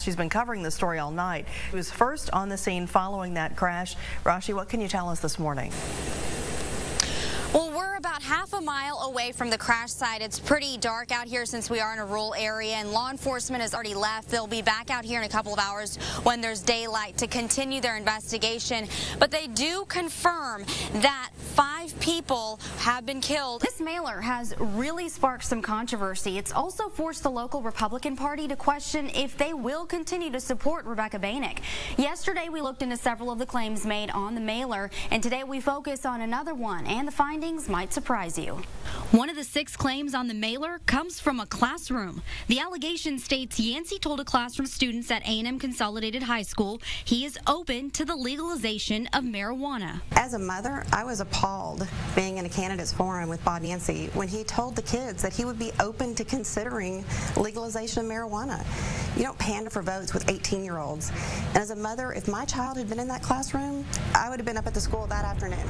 She's been covering the story all night. She was first on the scene following that crash. Rashi, what can you tell us this morning? Well, we're about half a mile away from the crash site. It's pretty dark out here since we are in a rural area, and law enforcement has already left. They'll be back out here in a couple of hours when there's daylight to continue their investigation. But they do confirm that 5 people have been killed. This mailer has really sparked some controversy. It's also forced the local Republican Party to question if they will continue to support Rebecca Banick. Yesterday, we looked into several of the claims made on the mailer, and today we focus on another one, and the findings might surprise you. One of the 6 claims on the mailer comes from a classroom. The allegation states Yancey told a class from students at A&M Consolidated High School he is open to the legalization of marijuana. As a mother, I was appalled being in a candidates forum with Bob Yancey when he told the kids that he would be open to considering legalization of marijuana. You don't pander for votes with 18-year-olds. And as a mother, if my child had been in that classroom, I would have been up at the school that afternoon.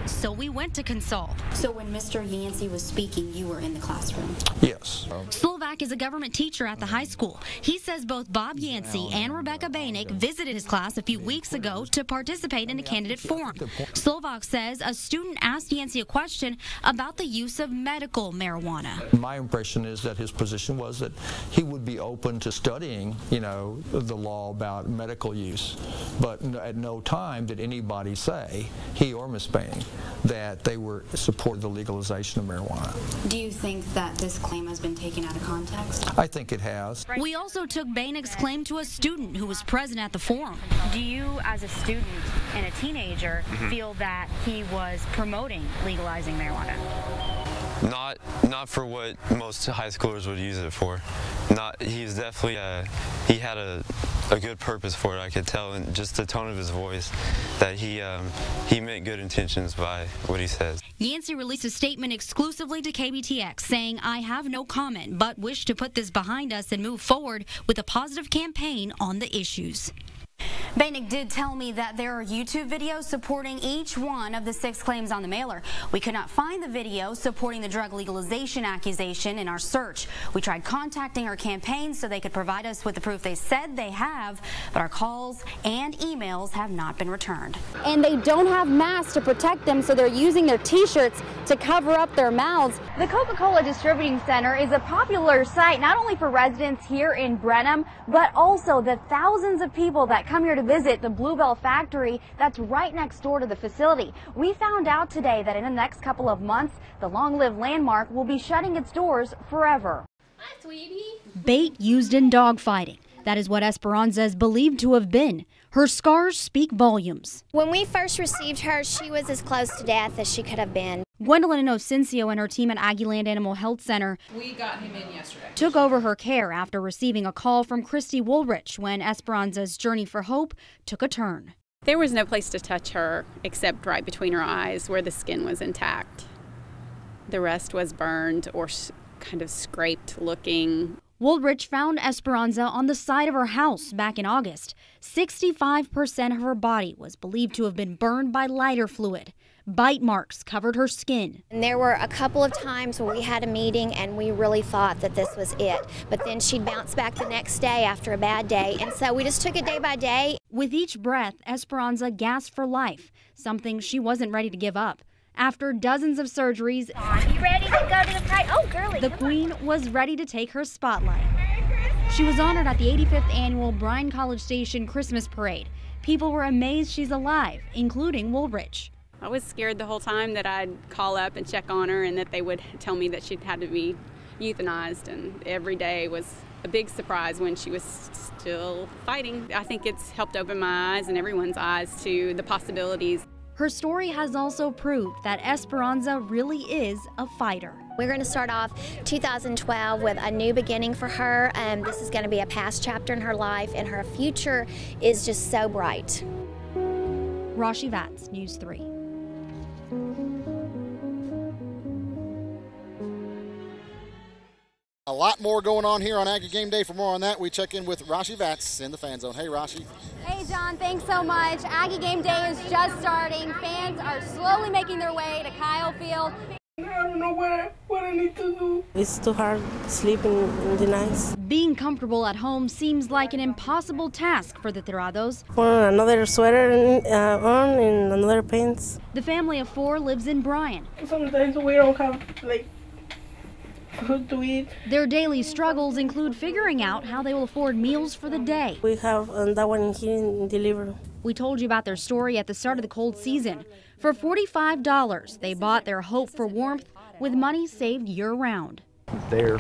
So we went to consult. So when Mr. Yancey was speaking, you were in the classroom? Yes. Slovak is a government teacher at the high school. He says both Bob Yancey and Rebecca Banick visited his class a few weeks ago to participate in a candidate forum. Slovak says a student asked Yancey a question about the use of medical marijuana. My impression is that his position was that he would be open to studying, the law about medical use, but at no time did anybody say, he or Ms. Banick, that they were support the legalization of marijuana. Do you think that this claim has been taken out of context? I think it has. We also took Banick's claim to a student who was present at the forum. Do you, as a student and a teenager, feel that he was promoting legalizing marijuana? Not for what most high schoolers would use it for. He's definitely he had a good purpose for it. I could tell, and just the tone of his voice, that he meant good intentions by what he says. Yancey released a statement exclusively to KBTX saying, "I have no comment, but wish to put this behind us and move forward with a positive campaign on the issues." Banick did tell me that there are YouTube videos supporting each one of the 6 claims on the mailer. We could not find the video supporting the drug legalization accusation in our search. We tried contacting our campaign so they could provide us with the proof they said they have, but our calls and emails have not been returned. And they don't have masks to protect them, so they're using their t-shirts to cover up their mouths. The Coca-Cola Distributing Center is a popular site not only for residents here in Brenham, but also the thousands of people that come here to visit the Bluebell factory that's right next door to the facility. We found out today that in the next couple of months, the long-lived landmark will be shutting its doors forever. Hi, sweetie. Bait used in dogfighting. That is what Esperanza is believed to have been. Her scars speak volumes. When we first received her, she was as close to death as she could have been. Gwendolyn Inocencio and her team at Aggieland Animal Health Center took over her care after receiving a call from Christy Woolrich when Esperanza's journey for hope took a turn. There was no place to touch her except right between her eyes where the skin was intact. The rest was burned or kind of scraped looking. Woolrich found Esperanza on the side of her house back in August. 65% of her body was believed to have been burned by lighter fluid. Bite marks covered her skin. And there were a couple of times where we had a meeting and we really thought that this was it. But then she'd bounce back the next day after a bad day. And so we just took it day by day. With each breath, Esperanza gasped for life, something she wasn't ready to give up. After dozens of surgeries, You ready to go to the parade? Oh, girlie, the Queen was ready to take her spotlight. She was honored at the 85th annual Bryan College Station Christmas Parade. People were amazed she's alive, including Woolrich. I was scared the whole time that I'd call up and check on her and that they would tell me that she'd had to be euthanized, and every day was a big surprise when she was still fighting. I think it's helped open my eyes and everyone's eyes to the possibilities. Her story has also proved that Esperanza really is a fighter. We're going to start off 2012 with a new beginning for her. This is going to be a past chapter in her life, and her future is just so bright. Rashi Vats, News 3. A lot more going on here on Aggie Game Day. For more on that, we check in with Rashi Vats in the Fan Zone. Hey, Rashi. Hey, John, thanks so much. Aggie Game Day is just starting. Fans are slowly making their way to Kyle Field. I don't know what I need to do. It's too hard sleeping in the nights. Being comfortable at home seems like an impossible task for the Tirados. Put another sweater on and another pants. The family of 4 lives in Bryan. Sometimes we don't have food to eat. Their daily struggles include figuring out how they will afford meals for the day. We have that one here in delivery. We told you about their story at the start of the cold season. For $45, they bought their hope for warmth with money saved year-round. They're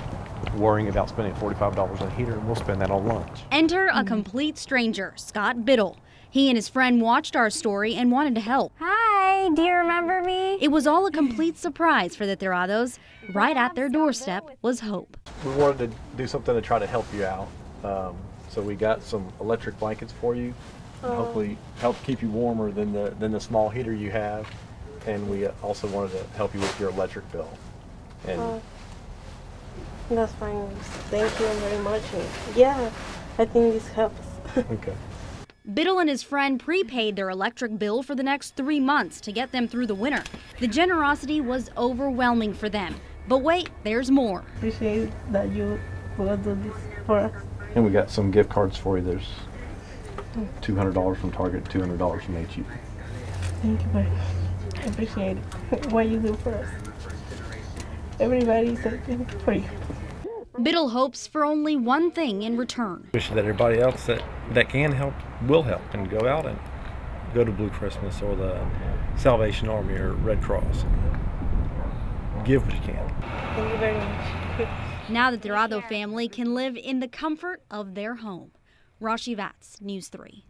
worrying about spending $45 on a heater, and we'll spend that on lunch. Enter a complete stranger, Scott Biddle. He and his friend watched our story and wanted to help. Hi, do you remember me? It was all a complete surprise for the Tirados. Right at their doorstep was hope. We wanted to do something to try to help you out. So we got some electric blankets for you. Hopefully help keep you warmer than the small heater you have, and we also wanted to help you with your electric bill. And that's fine. Thank you very much. Yeah, I think this helps. Okay. Biddle and his friend prepaid their electric bill for the next 3 months to get them through the winter. The generosity was overwhelming for them. But wait, there's more. Appreciate that you will do this for us. And we got some gift cards for you. There's $200 from Target, $200 from HEB. Thank you very much. I appreciate it. What you do for us. Everybody's looking for you. Biddle hopes for only one thing in return. Wish that everybody else that can help will help and go out and go to Blue Christmas or the Salvation Army or Red Cross. Give what you can. Thank you very much. Now the Tirado family can live in the comfort of their home. Rashi Vats, News 3.